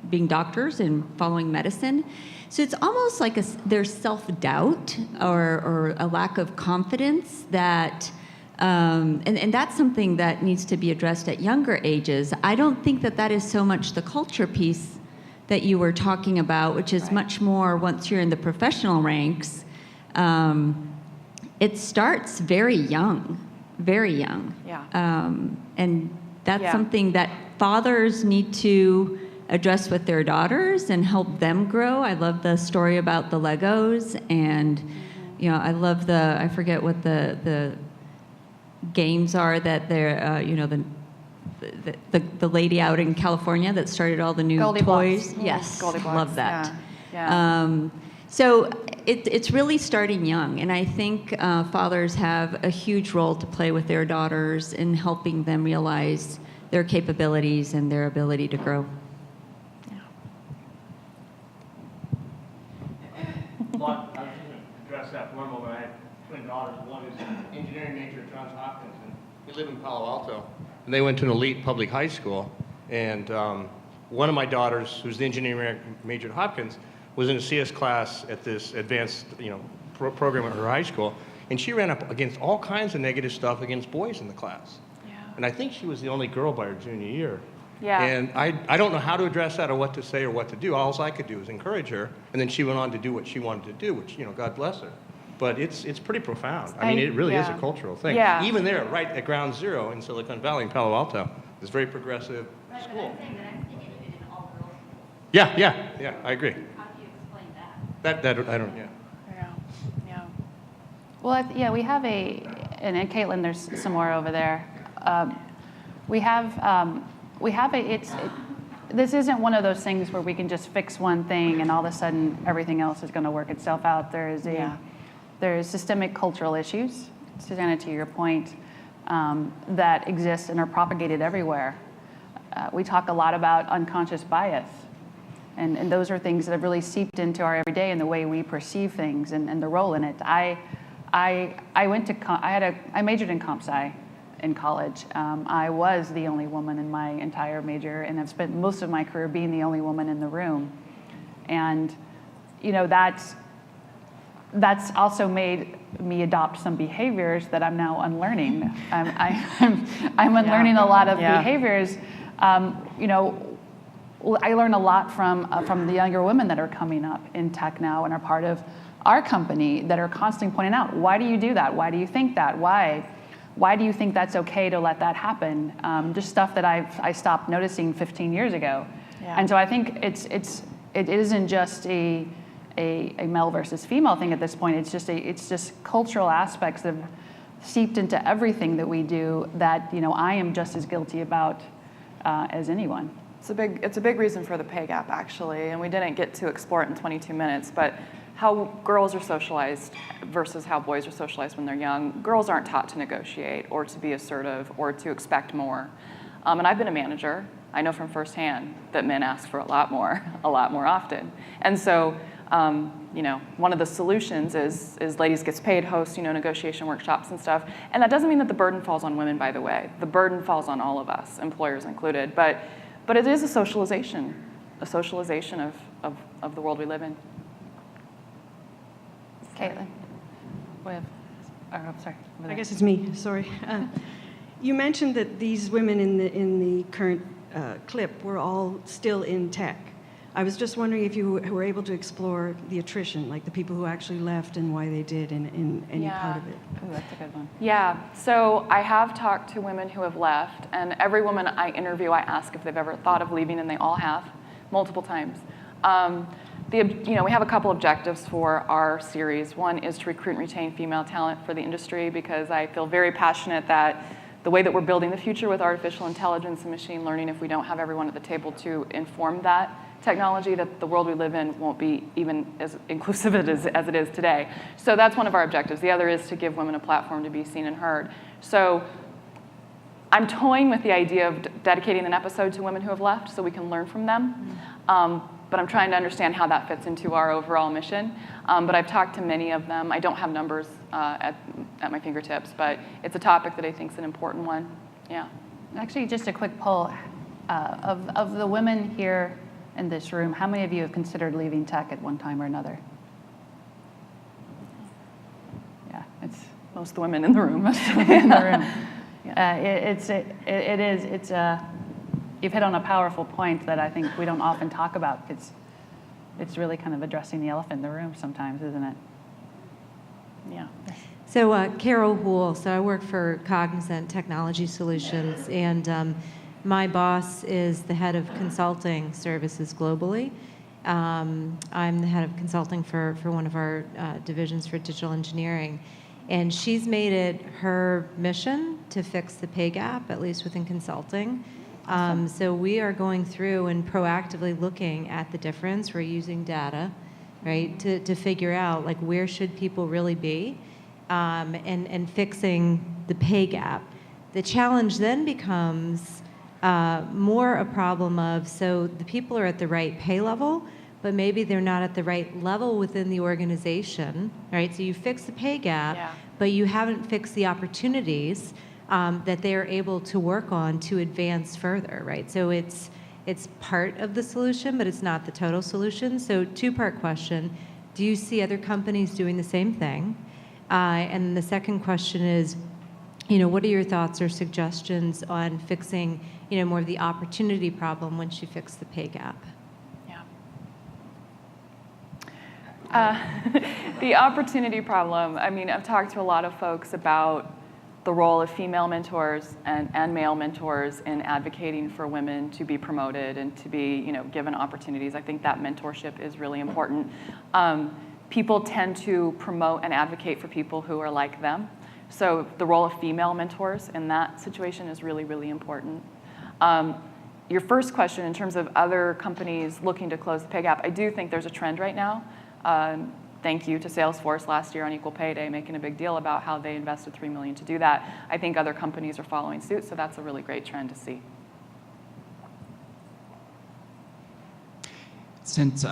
being doctors and following medicine. So it's almost like there's self-doubt or a lack of confidence that, and that's something that needs to be addressed at younger ages. I don't think that is so much the culture piece that you were talking about, which is much more once you're in the professional ranks. It starts very young. Yeah. And that's something that fathers need to address with their daughters and help them grow. I love the story about the Legos, and I love I forget what the games are that they're the lady out in California that started all the new toys. Yes, love that. Yeah. So it's really starting young, and I think fathers have a huge role to play with their daughters in helping them realize their capabilities and their ability to grow. Well, I was going to address that for a moment. I have twin daughters. One is an engineering major at Johns Hopkins, and we live in Palo Alto. And they went to an elite public high school. And one of my daughters, who's the engineering major at Hopkins, was in a CS class at this advanced program at her high school. And she ran up against all kinds of negative stuff against boys in the class. Yeah. And I think she was the only girl by her junior year. Yeah. And I don't know how to address that or what to say or what to do. All I could do was encourage her, and then she went on to do what she wanted to do, which, God bless her. But it's pretty profound. I mean, it really is a cultural thing. Yeah. Even there, right at ground zero in Silicon Valley, in Palo Alto, this very progressive school. Yeah, I agree. How do you explain that? That I don't, Yeah. Well, we have and Caitlin, there's some more over there. We have This isn't one of those things where we can just fix one thing and all of a sudden everything else is going to work itself out. There's systemic cultural issues, Susanna, to your point, that exist and are propagated everywhere. We talk a lot about unconscious bias, and those are things that have really seeped into our everyday and the way we perceive things and the role in it. I majored in comp sci in college. I was the only woman in my entire major, and I've spent most of my career being the only woman in the room. And that's also made me adopt some behaviors that I'm now unlearning. I'm unlearning a lot of behaviors. I learn a lot from the younger women that are coming up in tech now and are part of our company that are constantly pointing out, why do you do that? Why do you think that? Why do you think that's okay to let that happen? Just stuff that I stopped noticing 15 years ago. Yeah. And so I think it isn't just a male versus female thing at this point. It's just cultural aspects that have seeped into everything that we do that I am just as guilty about as anyone. It's a big reason for the pay gap, actually, and we didn't get to explore it in 22 minutes, but how girls are socialized versus how boys are socialized when they're young. Girls aren't taught to negotiate or to be assertive or to expect more. And I've been a manager. I know from firsthand that men ask for a lot more often. And so, one of the solutions is Ladies Gets Paid hosts, negotiation workshops and stuff. And that doesn't mean that the burden falls on women, by the way. The burden falls on all of us, employers included. But it is a socialization of the world we live in. Caitlin, I'm sorry. I guess it's me. Sorry. You mentioned that these women in the current clip were all still in tech. I was just wondering if you were able to explore the attrition, like the people who actually left and why they did in any part of it. Ooh, that's a good one. Yeah, so I have talked to women who have left, and every woman I interview, I ask if they've ever thought of leaving, and they all have, multiple times. We have a couple objectives for our series. One is to recruit and retain female talent for the industry, because I feel very passionate that the way that we're building the future with artificial intelligence and machine learning, if we don't have everyone at the table to inform that technology, that the world we live in won't be even as inclusive as it is today. So that's one of our objectives. The other is to give women a platform to be seen and heard. So I'm toying with the idea of dedicating an episode to women who have left so we can learn from them. But I'm trying to understand how that fits into our overall mission. But I've talked to many of them. I don't have numbers at my fingertips, but it's a topic that I think is an important one. Yeah. Actually, just a quick poll. Of the women here in this room, how many of you have considered leaving tech at one time or another? Yeah, it's most of the women in the room. You've hit on a powerful point that I think we don't often talk about. It's really kind of addressing the elephant in the room sometimes, isn't it? Yeah. So Carol Houle, so I work for Cognizant Technology Solutions, and my boss is the head of consulting services globally. I'm the head of consulting for one of our divisions for digital engineering. And she's made it her mission to fix the pay gap, at least within consulting. So we are going through and proactively looking at the difference. We're using data, right, to figure out like where should people really be, and fixing the pay gap. The challenge then becomes more a problem of, so the people are at the right pay level, but maybe they're not at the right level within the organization, right? So you fix the pay gap, but you haven't fixed the opportunities that they are able to work on to advance further, right? So it's part of the solution, but it's not the total solution. So two-part question, do you see other companies doing the same thing? And the second question is, what are your thoughts or suggestions on fixing, more of the opportunity problem once you fix the pay gap? The opportunity problem, I've talked to a lot of folks about the role of female mentors and male mentors in advocating for women to be promoted and to be given opportunities. I think that mentorship is really important. People tend to promote and advocate for people who are like them. So the role of female mentors in that situation is really, really important. your first question in terms of other companies looking to close the pay gap, I do think there's a trend right now. Thank you to Salesforce last year on Equal Pay Day, making a big deal about how they invested $3 million to do that. I think other companies are following suit, so that's a really great trend to see. Since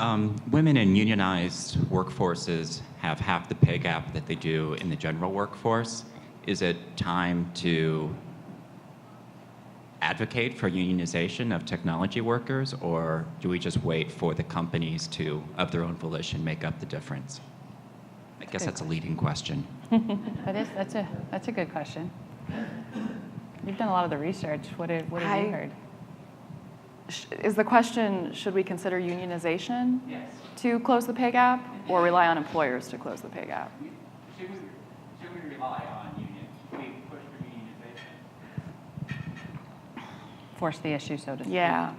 women in unionized workforces have half the pay gap that they do in the general workforce, is it time to advocate for unionization of technology workers, or do we just wait for the companies to, of their own volition, make up the difference? I guess that's a leading question. That's a good question. You've done a lot of the research. What have you heard? Is the question, should we consider unionization to close the pay gap, or rely on employers to close the pay gap? Should we rely on union? Should we push for unionization? Force the issue, so to speak. Yeah.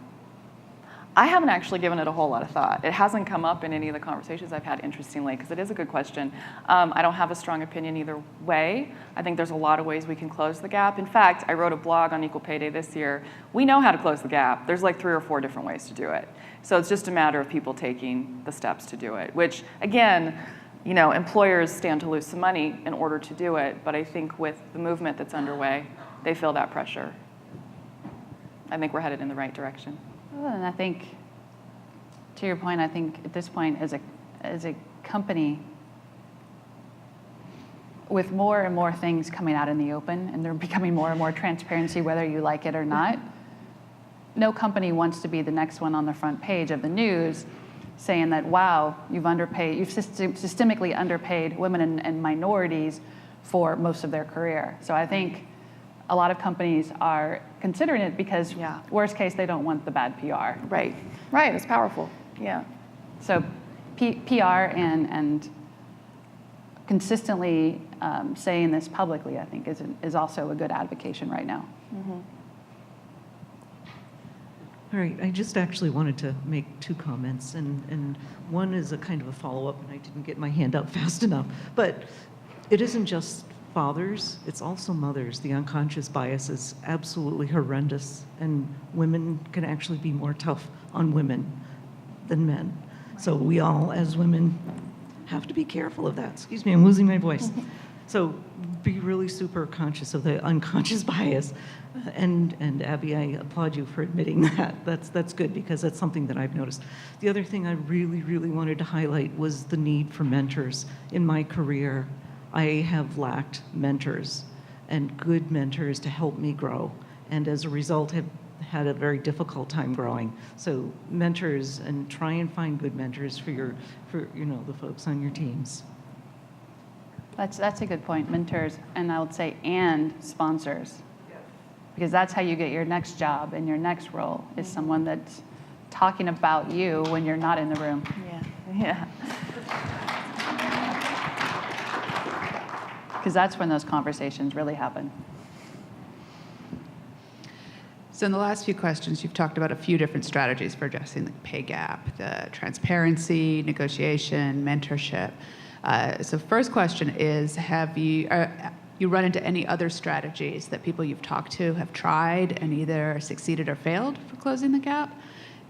I haven't actually given it a whole lot of thought. It hasn't come up in any of the conversations I've had, interestingly, because it is a good question. I don't have a strong opinion either way. I think there's a lot of ways we can close the gap. In fact, I wrote a blog on Equal Pay Day this year. We know how to close the gap. There's like 3 or 4 different ways to do it. So it's just a matter of people taking the steps to do it, which, again, employers stand to lose some money in order to do it. But I think with the movement that's underway, they feel that pressure. I think we're headed in the right direction. Well, and I think, to your point, I think at this point, as a company, with more and more things coming out in the open, and there becoming more and more transparency, whether you like it or not, no company wants to be the next one on the front page of the news saying that, wow, you've systemically underpaid women and minorities for most of their career. So I think a lot of companies are considering it because, worst case, they don't want the bad PR. Right, it's powerful, yeah. So PR and consistently saying this publicly, I think, is also a good advocation right now. Mm-hmm. All right, I just actually wanted to make 2 comments, and one is a kind of a follow-up, and I didn't get my hand up fast enough, but it isn't just fathers, it's also mothers. The unconscious bias is absolutely horrendous, and women can actually be more tough on women than men. So we all, as women, have to be careful of that. Excuse me, I'm losing my voice. So be really super conscious of the unconscious bias. And Abby, I applaud you for admitting that. That's good, because that's something that I've noticed. The other thing I really, really wanted to highlight was the need for mentors. In my career, I have lacked mentors and good mentors to help me grow, and as a result have had a very difficult time growing. So mentors, and try and find good mentors for the folks on your teams. That's a good point, mentors, and I would say and sponsors, because that's how you get your next job and your next role, is someone that's talking about you when you're not in the room. Yeah. Because that's when those conversations really happen. So in the last few questions, you've talked about a few different strategies for addressing the pay gap: the transparency, negotiation, mentorship. So first question is, have you run into any other strategies that people you've talked to have tried and either succeeded or failed for closing the gap?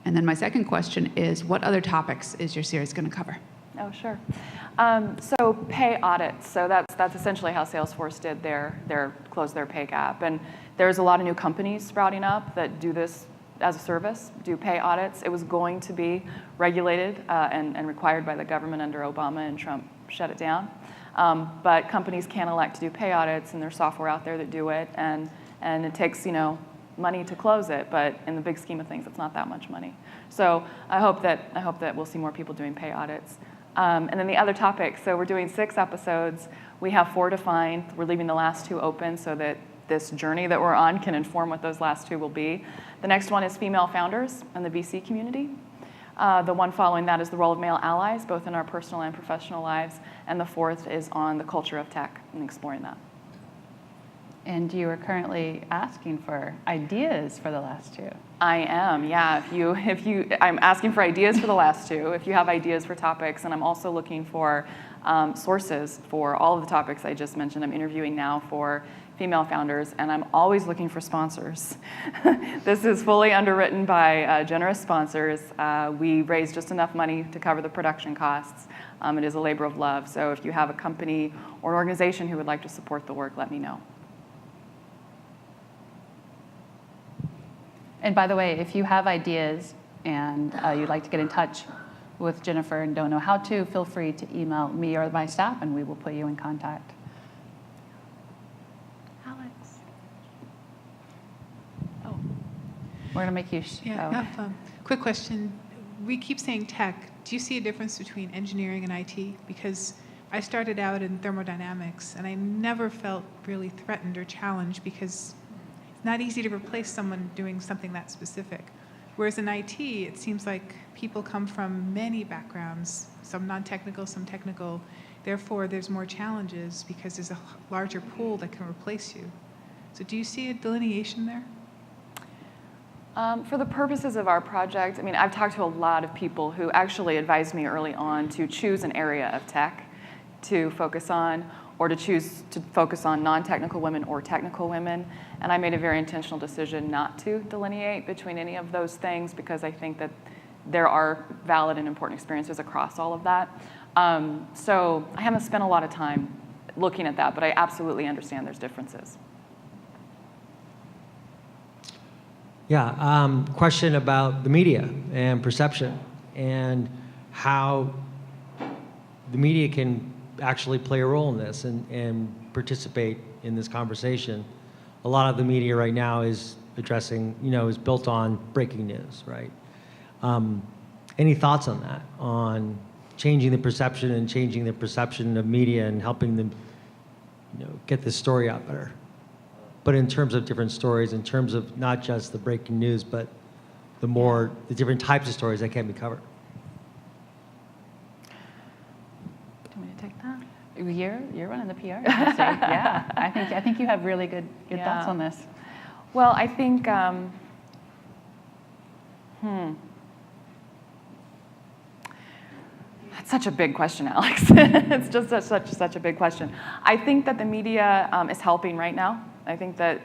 And then my second question is, what other topics is your series going to cover? Oh, sure. So pay audits. So that's essentially how Salesforce did close their pay gap. And there's a lot of new companies sprouting up that do this as a service, do pay audits. It was going to be regulated and required by the government under Obama, and Trump shut it down. But companies can elect to do pay audits, and there's software out there that do it. And it takes, money to close it, but in the big scheme of things, it's not that much money. So I hope that we'll see more people doing pay audits. And then the other topics, so we're doing 6 episodes. We have 4 defined. We're leaving the last 2 open so that this journey that we're on can inform what those last 2 will be. The next one is female founders in the VC community. The one following that is the role of male allies, both in our personal and professional lives. And the 4th is on the culture of tech and exploring that. And you are currently asking for ideas for the last two. I am, yeah. I'm asking for ideas for the last two. If you have ideas for topics, and I'm also looking for sources for all of the topics I just mentioned. I'm interviewing now for female founders, and I'm always looking for sponsors. This is fully underwritten by generous sponsors. We raise just enough money to cover the production costs. It is a labor of love. So if you have a company or an organization who would like to support the work, let me know. And by the way, if you have ideas and you'd like to get in touch with Jennifer and don't know how to, feel free to email me or my staff and we will put you in contact. Alex. Oh, we're going to make you... Quick question. We keep saying tech. Do you see a difference between engineering and IT? Because I started out in thermodynamics and I never felt really threatened or challenged because not easy to replace someone doing something that specific. Whereas in IT, it seems like people come from many backgrounds, some non-technical, some technical. Therefore, there's more challenges because there's a larger pool that can replace you. So do you see a delineation there? For the purposes of our project, I mean, I've talked to a lot of people who actually advised me early on to choose an area of tech to focus on, or to choose to focus on non-technical women or technical women. And I made a very intentional decision not to delineate between any of those things because I think that there are valid and important experiences across all of that. So I haven't spent a lot of time looking at that, but I absolutely understand there's differences. Yeah, question about the media and perception and how the media can actually play a role in this and participate in this conversation. A lot of the media right now is addressing, is built on breaking news, right? Any thoughts on that, on changing the perception and changing the perception of media and helping them, get this story out better? But in terms of different stories, in terms of not just the breaking news, but the different types of stories that can be covered. Do you want me to take that? You're running the PR agency. Yeah, I think you have really good thoughts on this. Well, I think that's such a big question, Alex. It's just such a big question. I think that the media is helping right now. I think that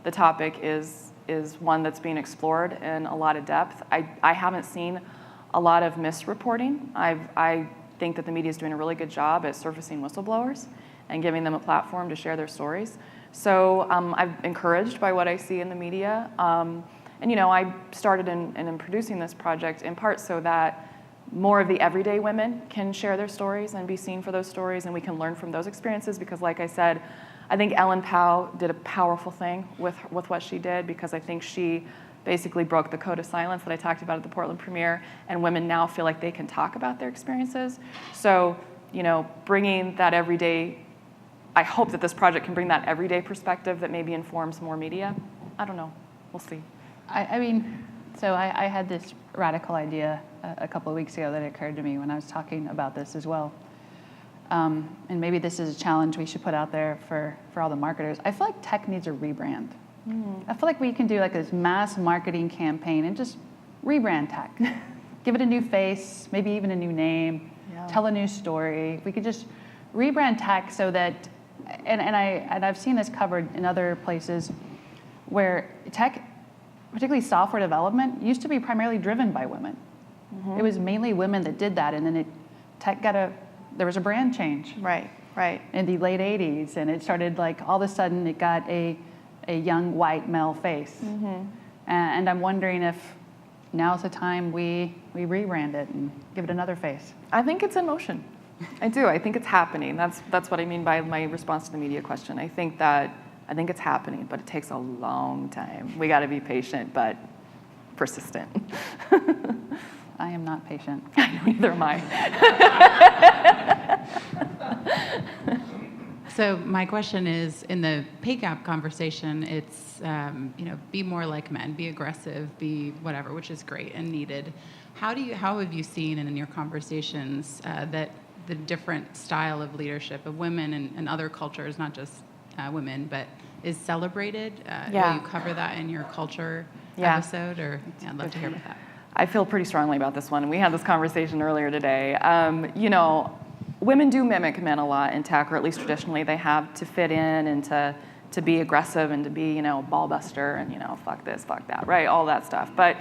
the topic is one that's being explored in a lot of depth. I haven't seen a lot of misreporting. I think that the media is doing a really good job at surfacing whistleblowers and giving them a platform to share their stories. So I'm encouraged by what I see in the media. And I started in producing this project in part so that more of the everyday women can share their stories and be seen for those stories, and we can learn from those experiences because, like I said, I think Ellen Pao did a powerful thing with what she did because I think she basically broke the code of silence that I talked about at the Portland premiere, and women now feel like they can talk about their experiences. So, bringing that everyday, I hope that this project can bring that everyday perspective that maybe informs more media. I don't know. We'll see. I mean, so I had this radical idea a couple of weeks ago that occurred to me when I was talking about this as well. And maybe this is a challenge we should put out there for all the marketers. I feel like tech needs a rebrand. I feel like we can do like this mass marketing campaign and just rebrand tech. Give it a new face, maybe even a new name, tell a new story. We could just rebrand tech so that, and I've seen this covered in other places where tech, particularly software development, used to be primarily driven by women. It was mainly women that did that, and then there was a brand change. Right. In the late 80s, and it started like all of a sudden it got a young white male face. And I'm wondering if now's the time we rebrand it and give it another face. I think it's in motion. I do. I think it's happening. That's what I mean by my response to the media question. I think it's happening, but it takes a long time. We got to be patient, but persistent. I am not patient. Neither am I. So my question is, in the pay gap conversation, it's be more like men, be aggressive, be whatever, which is great and needed. How have you seen in your conversations that the different style of leadership of women and other cultures, not just women, but is celebrated. Yeah. Will you cover that in your culture Yeah. episode? Or I'd love to hear about that. I feel pretty strongly about this one, and we had this conversation earlier today. You know, women do mimic men a lot in tech, or at least traditionally they have, to fit in and to be aggressive and to be, you know, ball buster and, you know, fuck this, fuck that, right? All that stuff. But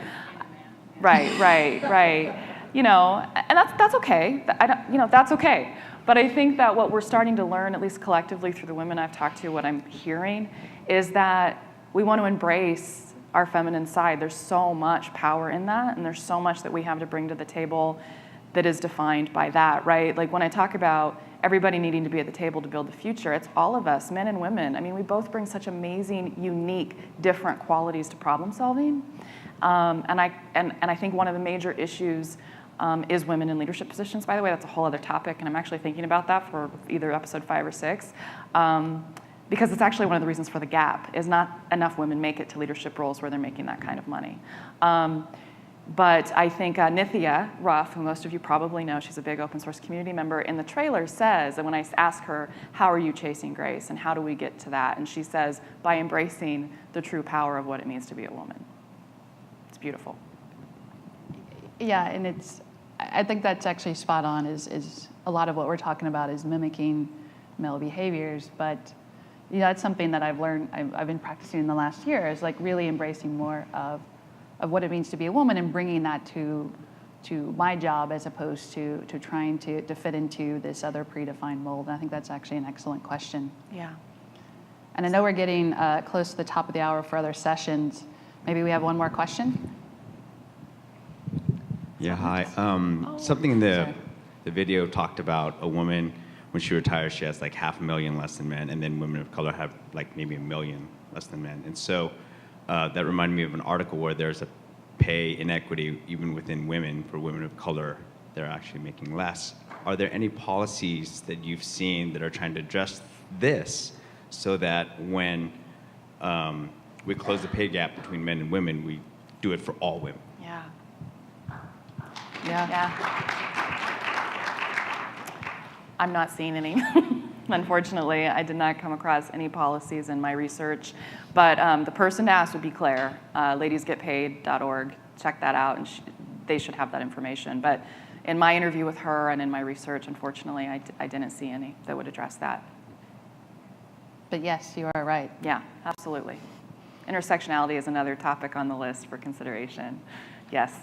right. You know, and that's okay. You know, that's okay. But I think that what we're starting to learn, at least collectively through the women I've talked to, what I'm hearing, is that we want to embrace our feminine side. There's so much power in that, and there's so much that we have to bring to the table that is defined by that, right? Like when I talk about everybody needing to be at the table to build the future, it's all of us, men and women. I mean, we both bring such amazing, unique, different qualities to problem solving. And I think one of the major issues is women in leadership positions. By the way, that's a whole other topic, and I'm actually thinking about that for either episode 5 or 6. Because it's actually one of the reasons for the gap, is not enough women make it to leadership roles where they're making that kind of money. But I think Nithya Ruff, who most of you probably know, she's a big open source community member, in the trailer says, and when I ask her, how are you chasing grace and how do we get to that? And she says, by embracing the true power of what it means to be a woman. It's beautiful. Yeah, and I think that's actually spot on, is a lot of what we're talking about is mimicking male behaviors, but you know, that's something that I've learned, I've been practicing in the last year, is like really embracing more of what it means to be a woman and bringing that to my job as opposed to trying to fit into this other predefined mold. And I think that's actually an excellent question. Yeah. And I know we're getting close to the top of the hour for other sessions. Maybe we have one more question? Yeah, hi. Something in the video talked about a woman, when she retires, she has like 500,000 less than men, and then women of color have like maybe 1 million less than men. And so that reminded me of an article where there's a pay inequity even within women. For women of color, they're actually making less. Are there any policies that you've seen that are trying to address this so that when we close the pay gap between men and women, we do it for all women? Yeah. I'm not seeing any. Unfortunately, I did not come across any policies in my research. But the person to ask would be Claire, ladiesgetpaid.org. Check that out, and they should have that information. But in my interview with her and in my research, unfortunately, I didn't see any that would address that. But yes, you are right. Yeah, absolutely. Intersectionality is another topic on the list for consideration. Yes,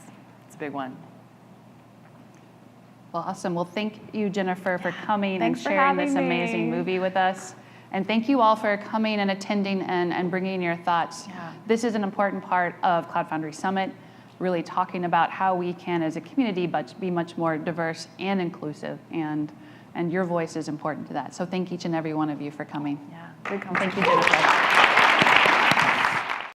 it's a big one. Well, awesome. Well, thank you, Jennifer, for coming and Thanks for sharing this having amazing me. movie with us. And thank you all for coming and attending and bringing your thoughts. Yeah. This is an important part of Cloud Foundry Summit, really talking about how we can, as a community, but be much more diverse and inclusive. And your voice is important to that. So thank each and every one of you for coming. Yeah, good conversation. Thank you, Jennifer.